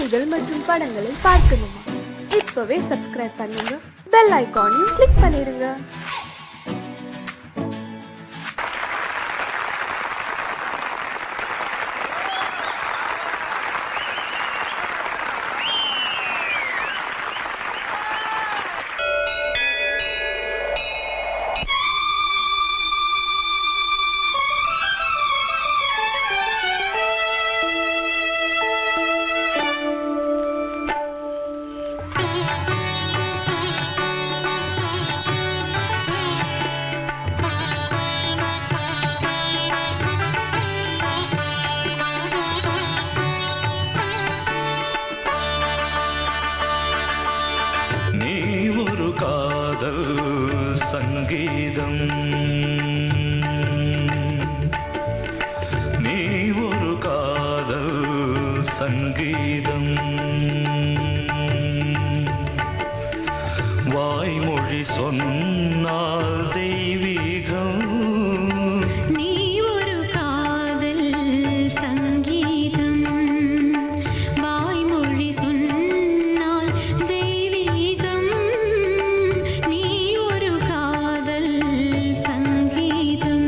காணொளிகள் மற்றும் படங்களை பார்க்கணுமா? இப்பவே சப்ஸ்கிரைப் பண்ணுங்க, பெல் ஐகானையும் கிளிக் பண்ணிருங்க. சங்கீதம் நீ ஒரு காதல் சங்கீதம் வாய்மொழி சொன்னால் தெய்வீகம் நீ ஒரு காதல் சங்கீதம் வாய்மொழி சொன்னால் தெய்வீகம் நீ ஒரு காதல் சங்கீதம்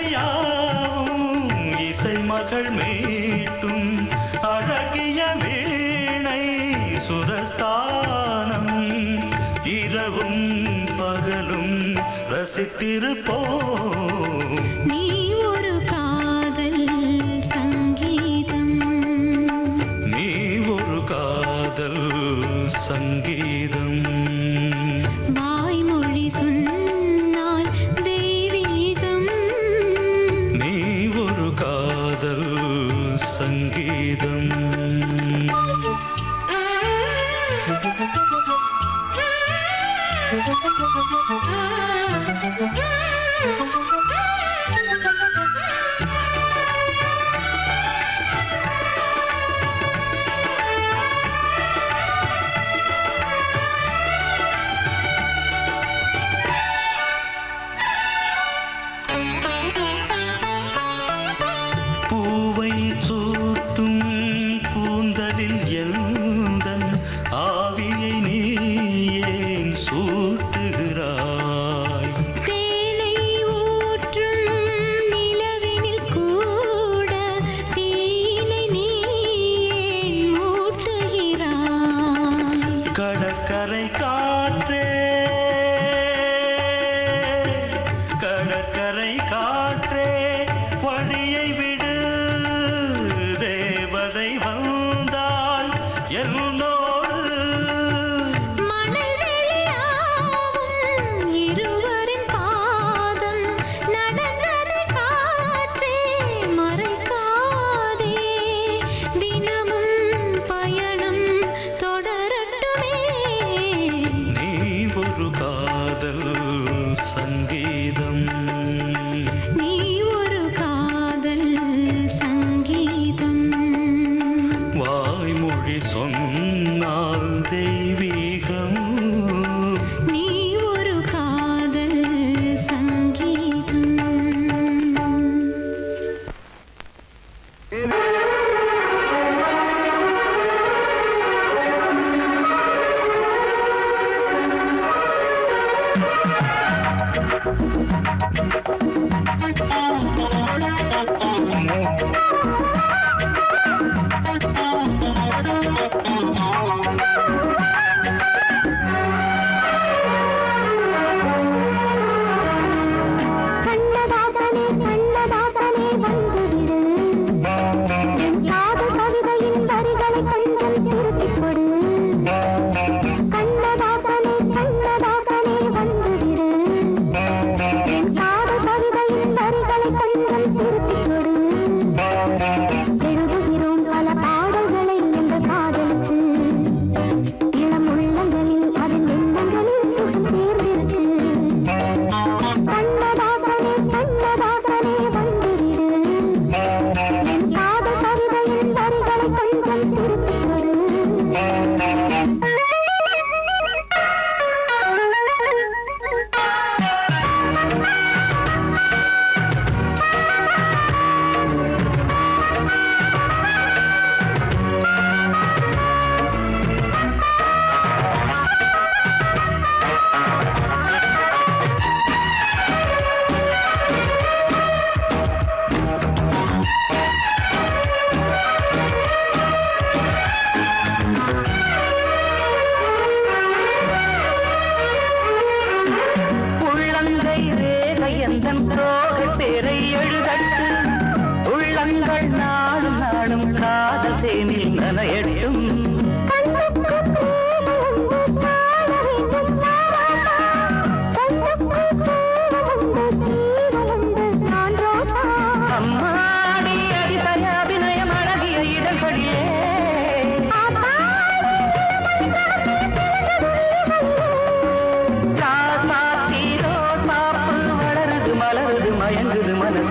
கடலனையாவும் இசை மகள் மீட்டும் அழகிய வீணை சுரஸ்தானம் இரவும் பகலும் ரசித்திருப்போம் நீ ஒரு காதல் சங்கீதம் நீ ஒரு காதல் சங்கீதம் வாய்மொழி சொன்னால் தெய்வீகம் நீ ஒரு காதல் சங்கீதம் பூவை சூட்டும் கூந்தலில் எந்தன் ஆவியை நீ ஏன் சூட்டுகிறாய் தேனை ஊ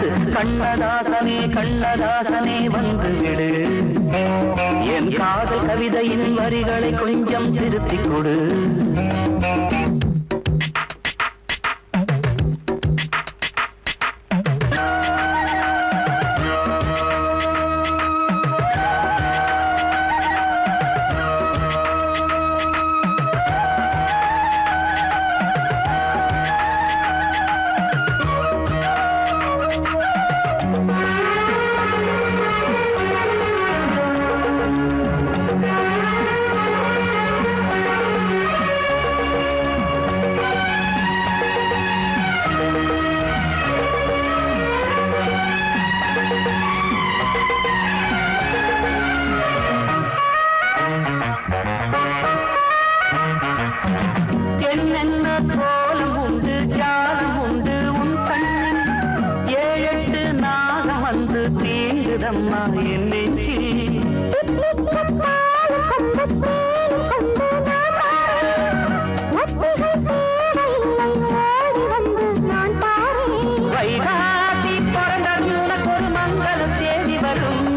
மனசு கண்ணதாசனே கண்ணதாசனே வந்து விடு என் காதல் கவிதையின் வரிகளை கொஞ்சம் திருத்திக் கொடு என்னென்ன கோலம் உண்டு ஜாலம் உண்டு உன் கண்ணில் ஏழெட்டு நாகம் வந்து தீங்குதம்மா என் நெஞ்சில் வைகாசி பிறந்த உனக்கு ஒரு மங்களம் தேடி வரும்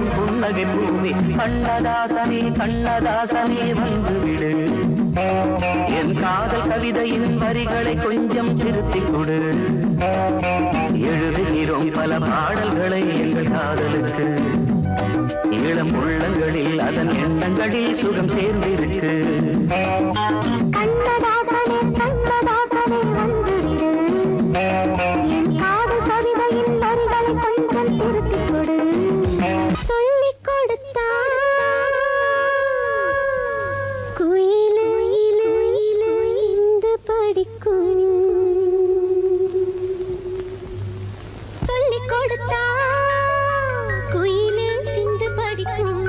புன்னகை பூமி கண்ணதாசனே கண்ணதாசனே வந்து விடு என் காதல் கவிதையின் வரிகளை கொஞ்சம் திருத்திக் கொடு எழுதுகிறோம் பல பாடல்களை எங்கள் காதலுக்கு இளம் உள்ளங்களில் அதன் எண்ணங்களில் சுகம் சேர்ந்திருக்கு கண்ணதாசனே கண்ணதாசனே வந்து விடு என் காதல் கவிதையின் வரிகளை கொஞ்சம் திருத்திக் கொடு சொல்லிக் கொடுத்தா குயிலு இந்து படிக்கும் சொல்லிக் கொடுத்தா குயிலு சிந்து படிக்கும்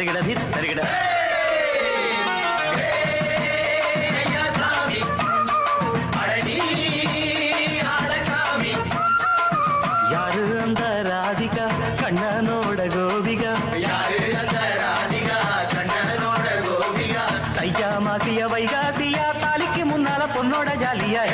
தருகிட தித் தருகிட யாரு அந்த ராதிகா கண்ணனோட கோபிகா தையா மாசிய வைகாசியா தாலிக்கு முன்னால பொண்ணோட ஜாலியா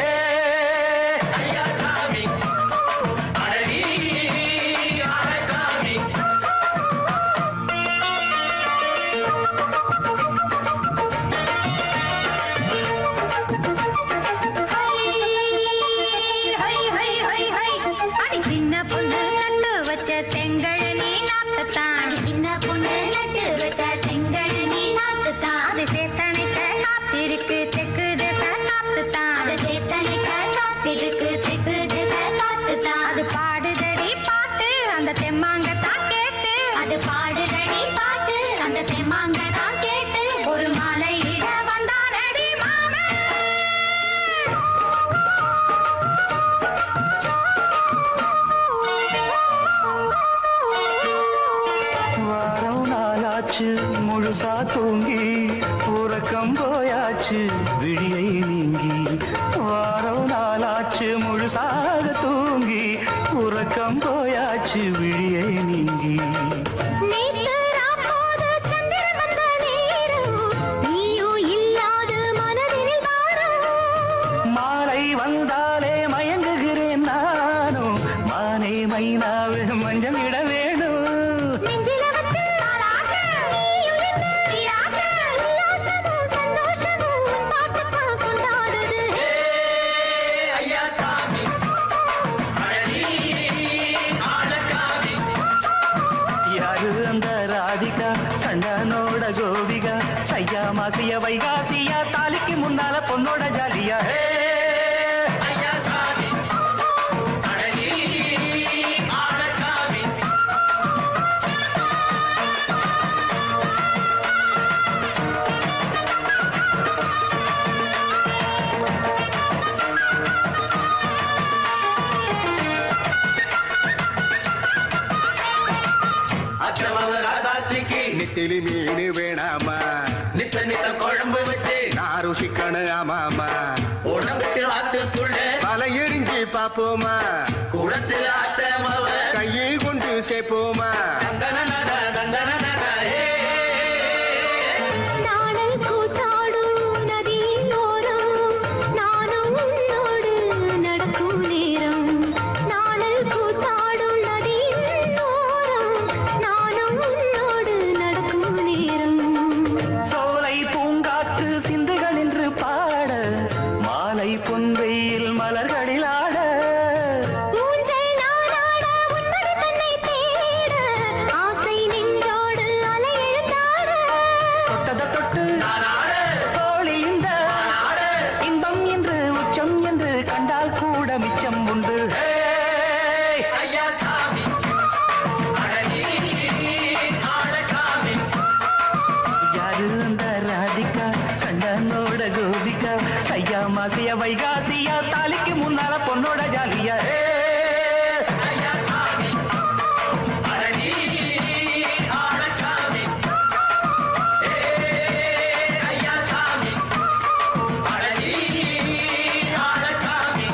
ஒரு மாலையிட வந்தானடி மாமே வாரம் நாளாச்சு முழுசா தூங்கி உறக்கம் போயாச்சு விடியை நீங்கி வாரம் நாளாச்சு முழுசாக தூங்கி உறக்கம் போயாச்சு விடியை நீங்கி மாலை வந்தாலே மயங்குகிறேன் நானும் மானே மைனாவே மஞ்சள் இட வேணும் யாரு அந்த ராதிகா கண்ணனோட கோபிகா சையா மாசிய வைகாசியா தாலிக்கு முன்னால பொண்ணோட ஜாலியா நெத்திலி மீன் வேணாமா நித்த நித்த குழம்பு வச்சு நான் ருசிக்கணும் ஆமாமா உடம்புக்கு ஆத்துக்குள்ள பல எரிஞ்சு பாப்போமா குடத்தில் ஆத்தமவ கையை கொண்டு சேர்ப்போமா தந்தன தந்தன நாடல் கூத்தாடும் நதியின் ஓரம் நானும் உன்னோடு நடக்கும் நேரம் நாடல் கூத்தாடும் நதியின் ஓரம் நானும் உன்னோடு நடக்கும் நேரம் சோலை பூங்காற்று சிந்துகள் என்று பாட மாலை பொன்வெயில் மலர்களில் ஆட ஊஞ்சல் நாடாட உன்னோடு தன்னை தேட ஆசை நெஞ்சோடு அலை எழுந்தாட தொட்டத தொட்டு தோழி இந்த இன்பம் என்று உச்சம் என்று கண்டால் கூட மிச்சம் உண்டு ஐயா சாமி ஆழசாமி யாரு அந்த ராதிகா கண்ணனோட கோபிகா சையா மாசிய வைகாசியா தாலிக்கு முன்னால பொண்ணோட ஜாலியா ஐயா சாமி ஆழசாமி ஐயா சாமி ஆழசாமி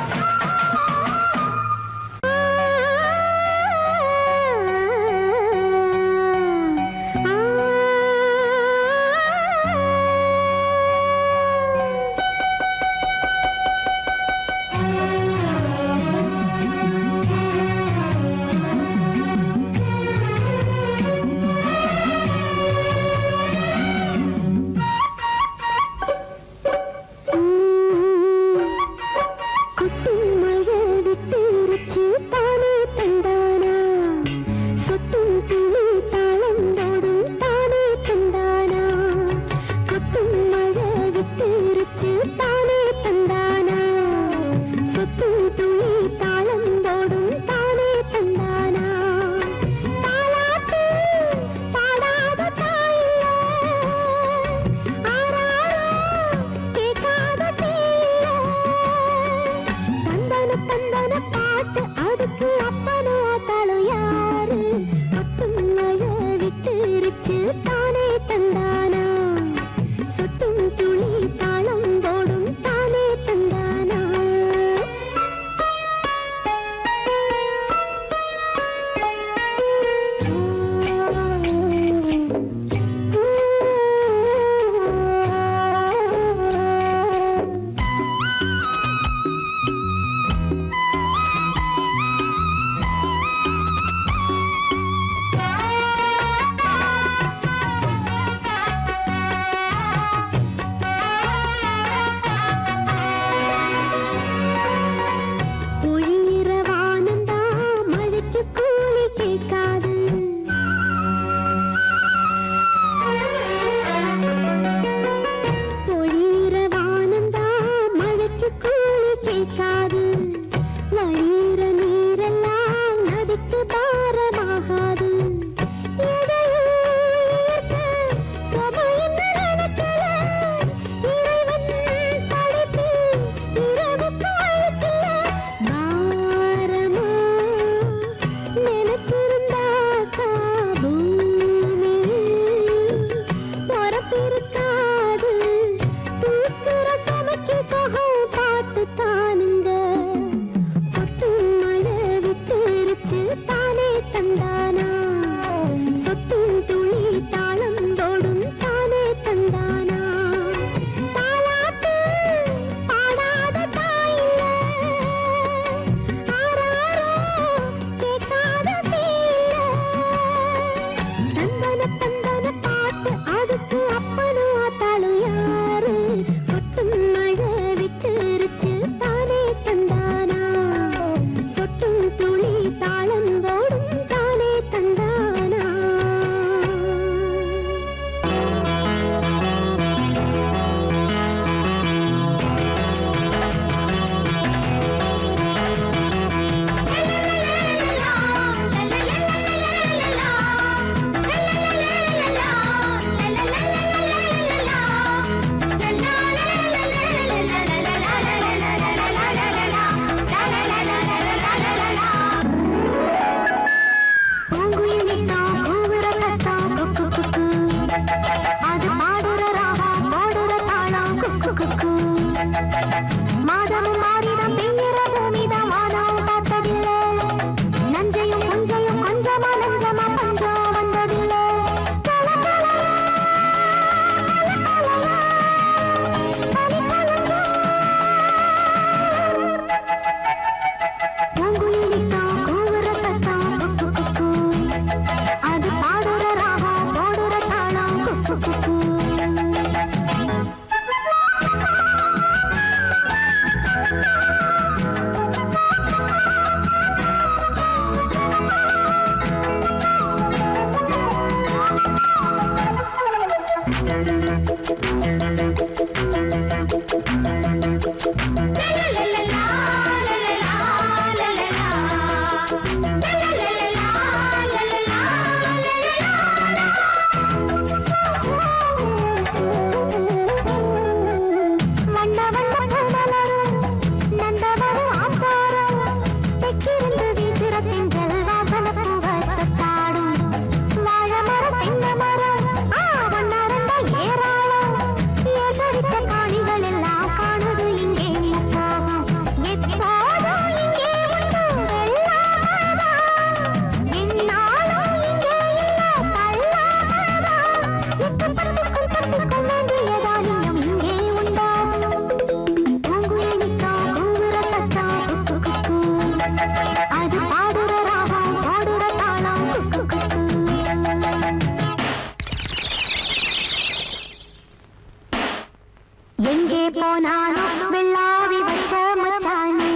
எங்கே போனாலும் வெள்ளாவி வச்ச மச்சானே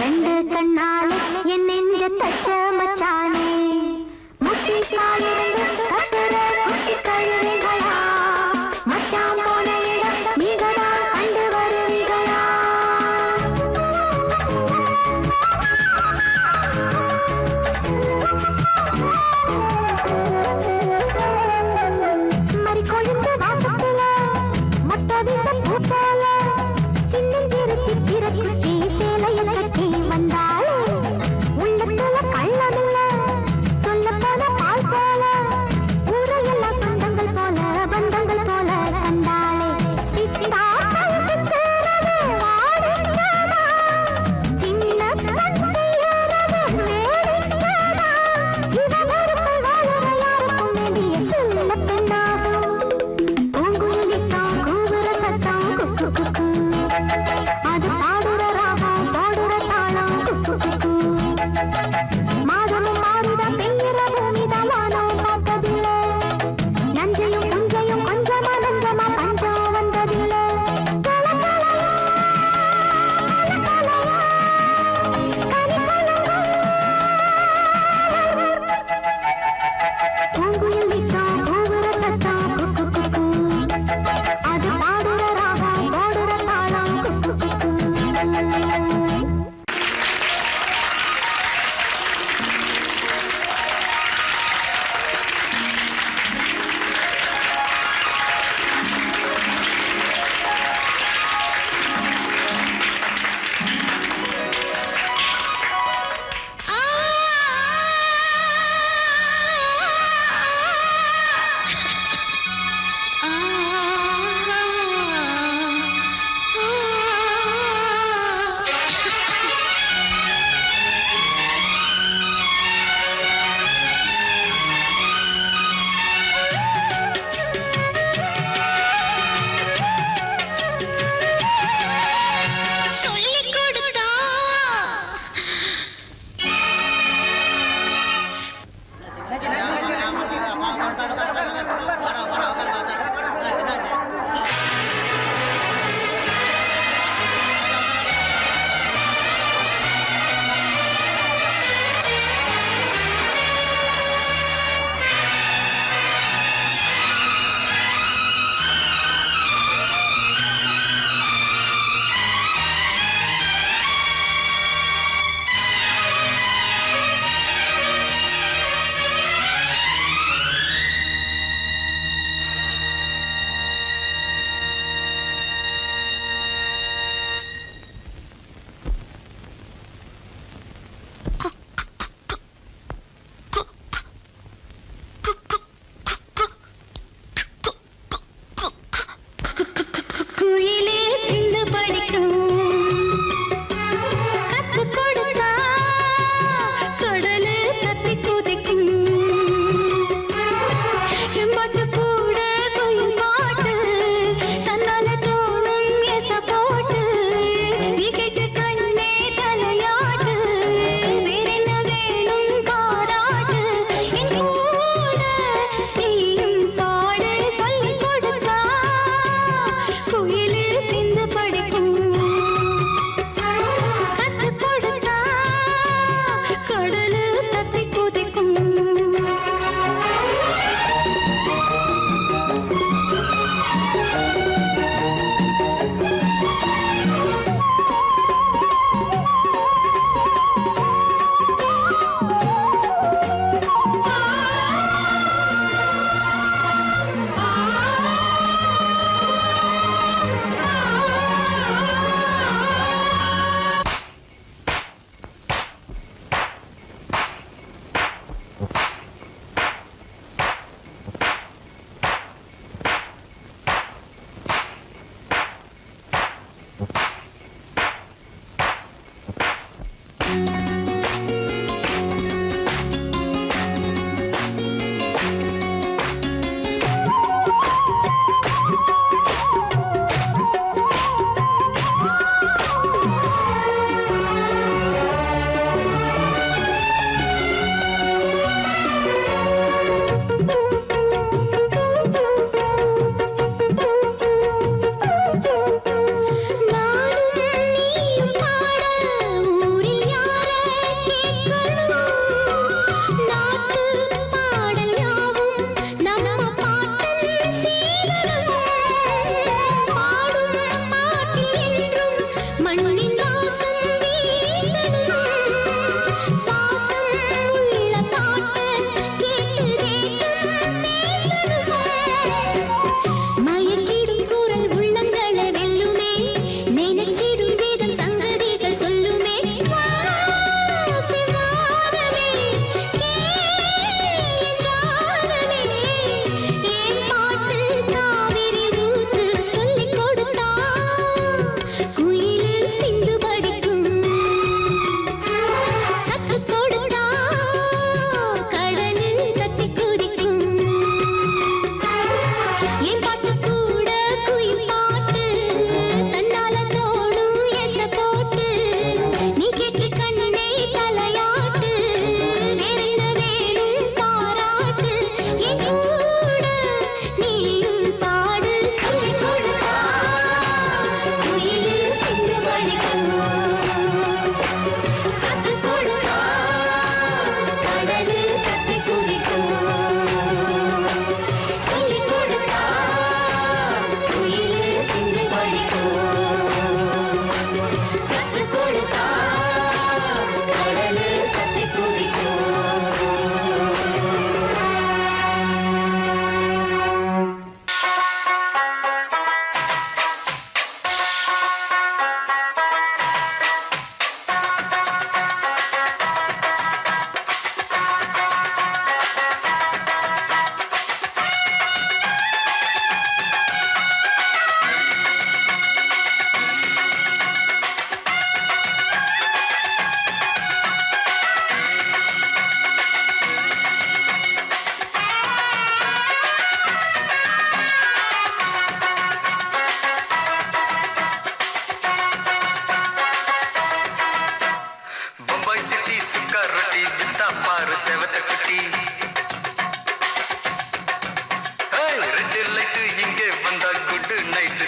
ரெண்டு கண்ணாலே என் நெஞ்ச தச்ச மச்சானே முட்டி காலிருந்து கட்டுற குட்டி கழுவிகளா மச்சான் போன இடம் நீங்கடா கண்டு வருவீங்களா மறி கொழுந்து வாசத்துல மொத்த வீச பூத்தால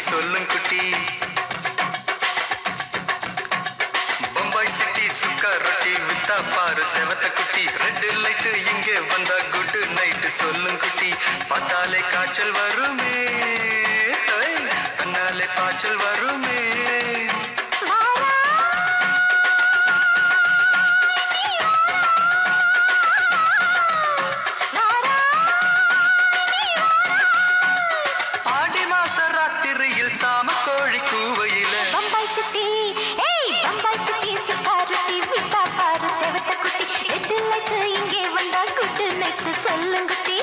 சொல்லும் குட்டி பம்பாய் சிட்டி சுக்கர் ரொட்டி வித்தா பாரு செவத்த குட்டி ரெட் லைட் இங்கே வந்தா குட் நைட் சொல்லும் குட்டி பார்த்தாலே காய்ச்சல் வருமே கண்ணாலே காய்ச்சல் வருமே ஆடி மாச ராத்திரியில் சாம கோழி கூவையில பம்பாய் சிட்டி பம்பாய் சிட்டி சுக்காரத்தி விட்டா பாரு செவத்த குட்டி ரெட் லைட் இங்கே வந்தா குட் நைட் சொல்லும் குட்டி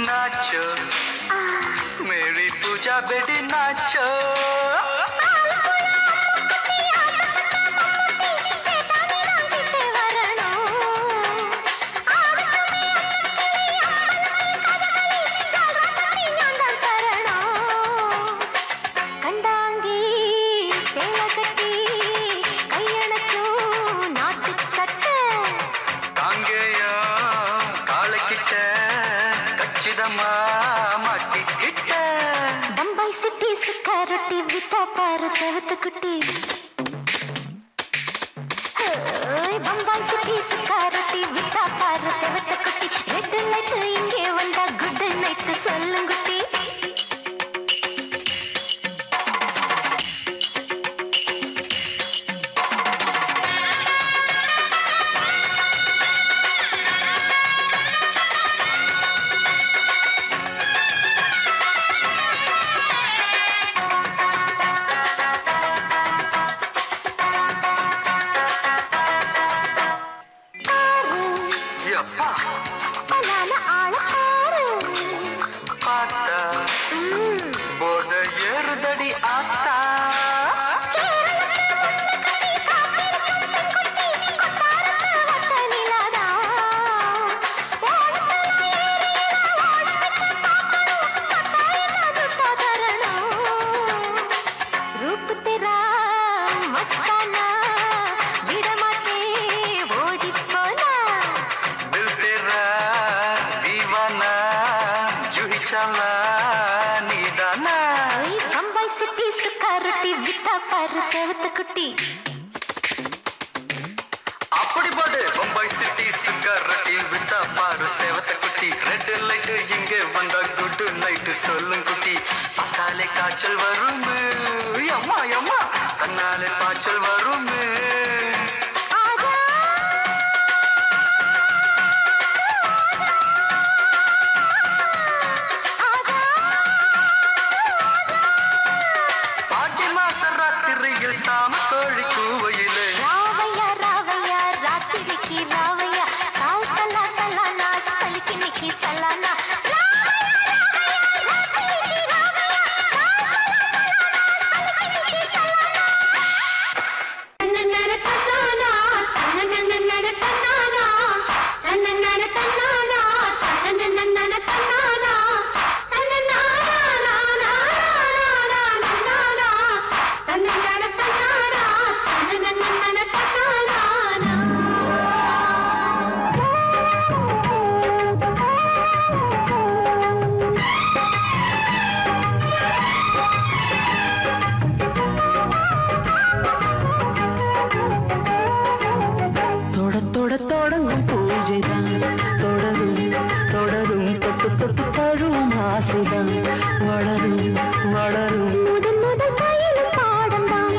नाचो मेरी पूजा बेटी नाचो கண்டாங்கி சேலை கட்டி கையணக்கும் நாட்டு கட்ட காங்கேயா காலக்கிட்ட கச்சிதமா மாட்டிக்கிட்ட பம்பாய் சிட்டி சுக்காரொட்டி விட்டா பாரு செவத்த குட்டி பம்பாய் சிட்டி சுக்காரொட்டி விட்டா பாரு செவத்த குட்டி ரெட் லைட் இங்கே வந்தா குட் நைட் சொல்லும் குட்டி எப்பா பலான ஆள ஆறு பார்த்தா போத ஏறுதடி ஆத்தா रूप तेरा मस्ताना विडमाते ओडी पोना दिल तेरा दीवाना जूही चला नीदाना बम्बई सिटी सुकारुती विता पर सेवत कुटी அப்படி போடு பம்பாய் சிட்டி சுக்கரட்டி வித்தா பாரு சேவத்த குட்டி ரெட் லைட் இங்கே வந்தா குட் நைட் சொல்லும் குட்டி பார்த்தாலே காய்ச்சல் வருமே அம்மா அம்மா கண்ணாலே காய்ச்சல் வருமே ஆடி மாச ராத்திரியில் சாம கோழி கூவையிலே ராவையா ராவையா ராத்திரிக்கு ராவையா சால் சலா சலானா சலிக்கு நிக்கி சலானா தொடங்கும் பூஜைதான் தொடரும் தொடரும் தொட்டு தொட்டு தழுவும் ஆசைதான் வளரும் வளரும் முதன் முதல் பயிலும் பாடம் தான்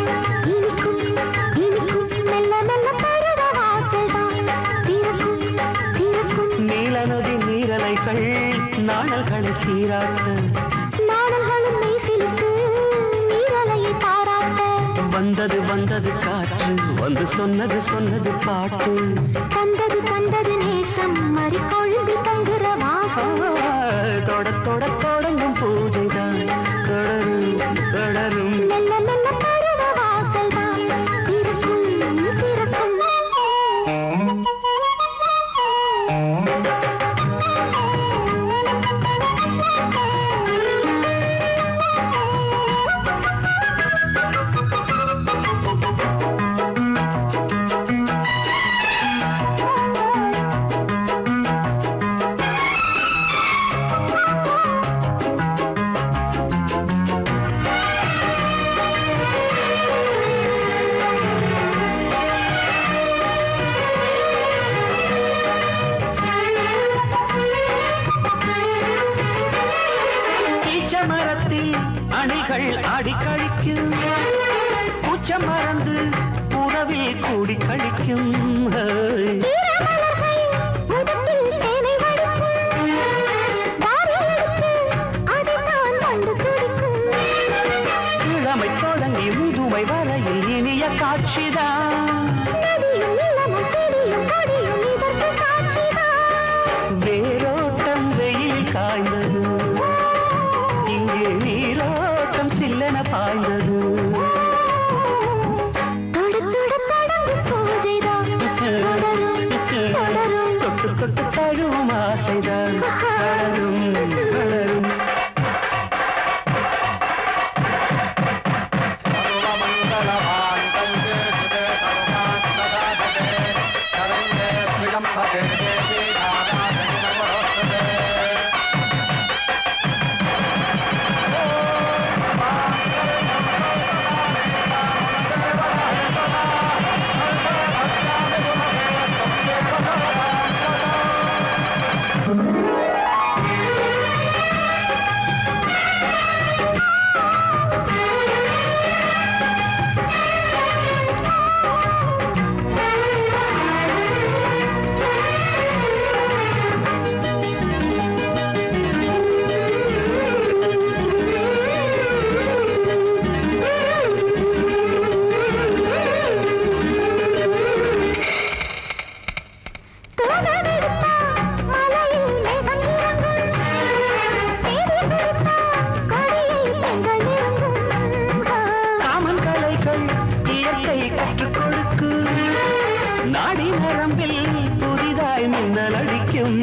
இனிக்கும் இனிக்கும் மெல்ல மெல்ல பருவ வாசல்தான் திறக்கும் திறக்கும் நீல நதி நீரலைகள் நாணல்களை சீராட்ட நாடல்களும் மெய்சிலுக்கு நீரலையை பாராட்ட வந்தது வந்தது காற்று வந்து சொன்னது சொன்னது பாட்டு தந்தது தந்தது நேசம் மறி கொழும்பி தங்குற வாசம் தொட தொட தொடங்கும் பூஜைதான் தொடரும் தொடரும். மெல்ல மெல்ல பருவ வாசல்தான் திறக்கும் திறக்கும். மரத்தில் அணிகள் ஆடி கழிக்கும் பூச்ச மறந்து உறவில் கூடி கழிக்கும். இளமை தொடங்கி முதுமை வரையில் இனிய காட்சிதான். வேரோட்டம் வெயில் காய்ந்தது, இங்கே நீரோட்டம் சில்லென பாய்ந்தது. தொட்டு தொட்டு தழுவும் ஆசைதான் வளரும் வளரும். நாடி நரம்பில் புதிதாய் மின்னல் அடிக்கும்.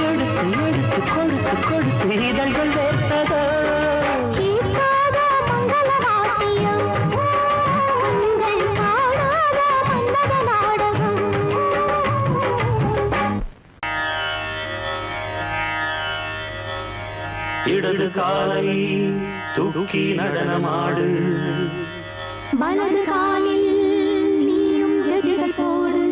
எடுத்து எடுத்து கொடுத்து கொடுத்து இதழ்கள் வேர்த்ததோ. இடது காலை தூக்கி நடனமாடு, வலது காலில் நீயும் ஜதிகள் போடு.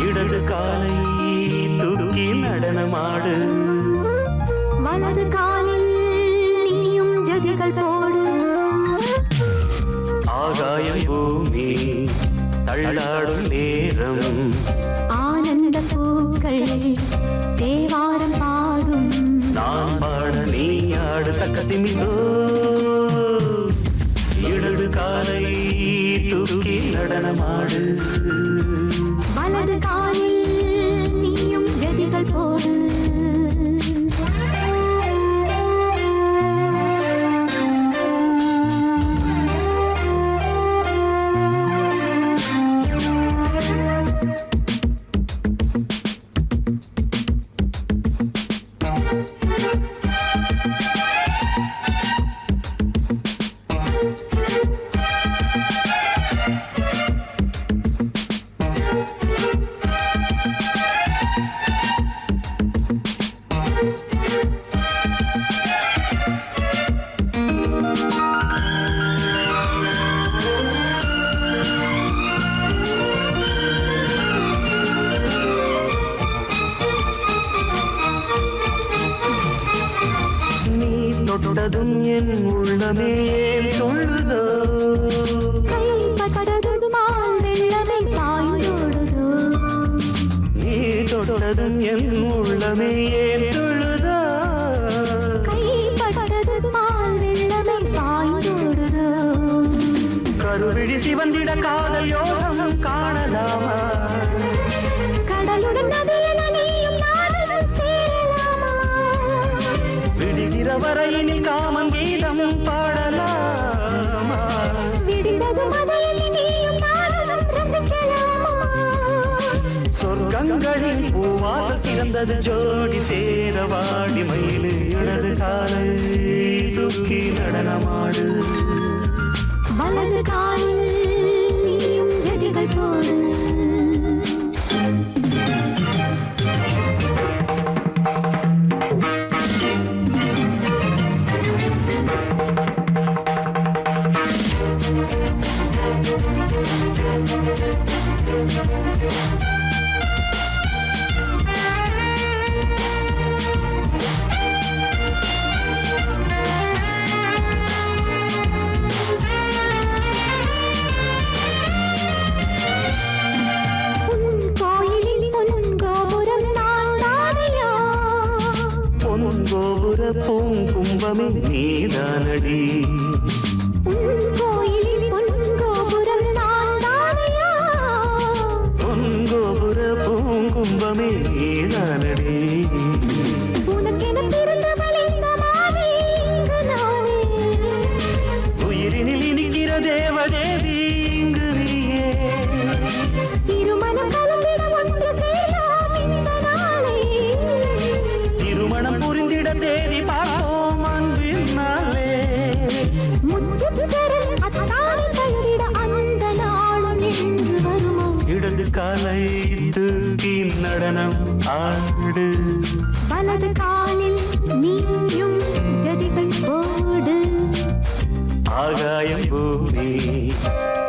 இடது காலை தூக்கி நடனமாடு, வலது காலில் நீயும் ஜதிகள் போடு. ஆகாயம் பூமி தள்ளாடும் நேரம், ஆனந்த பூக்கள் தேவாரம் பாடும். நான் பாட நீ ஆடு தக்கத்திமிதோ. இடது காலை தூக்கி நடனமாடு, வலது காலில் நீயும் ஜதிகள் போடு. உள்ளமே ஏன் சொல்லுதோ கைப்பட்டதுமால் வெள்ளமே பாய்ந்தோடுதோ நீ தொடரதும் என் உள்ளமே ஏன் சொல்லுதோ கைப்பட்டதுமால் வெள்ளமே பாய்ந்தோடுதோ கருவிழி சிவந்திட காதல் யோகம் காணலாமா கடலுடன் நதியில நீயும் நானும் சேரலாமா விடுகிற வரையினில் காமம் கீதம் பாடலாமா விடிந்தது மதையில் நீயும் நானும் ரசிக்கலாமா சொர்க்கங்களின் பூவாசல் சிறந்தது ஜோடி சேரவாடி மயிலு இடது காலை தூக்கி நடனமாடு வலது காலில் நீயும் ஜதிகள் போடு பொன்கோபுர பூங்கும்பமே நீதானடி பொன்கோபுர பூங்கும்பமே நீதானடி உயிரினில் இனிக்கிற தேவதேவி இங்கு நீயே திருமணம் புரிந்திட தேதி பார்ப்போம் அன்பினாலே இடது காலை தூக்கி நடனம் ஆடு வலது காலில் நீயும் ஜதிகள் போடு ஆகாயம் பூமி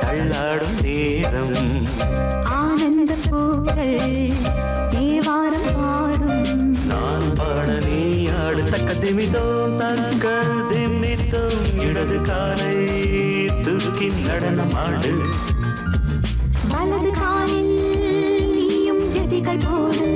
தள்ளாடும் நேரம் ஆனந்த பூக்கள் தேவாரம் பாடும் நான் பாட நீ ஆடு தக்க திமிதோம் தக்க திமித்தோம் இடது காலை தூக்கி நடனம் ஆடு வலது காலில் நீயும் ஜதிகள் போடு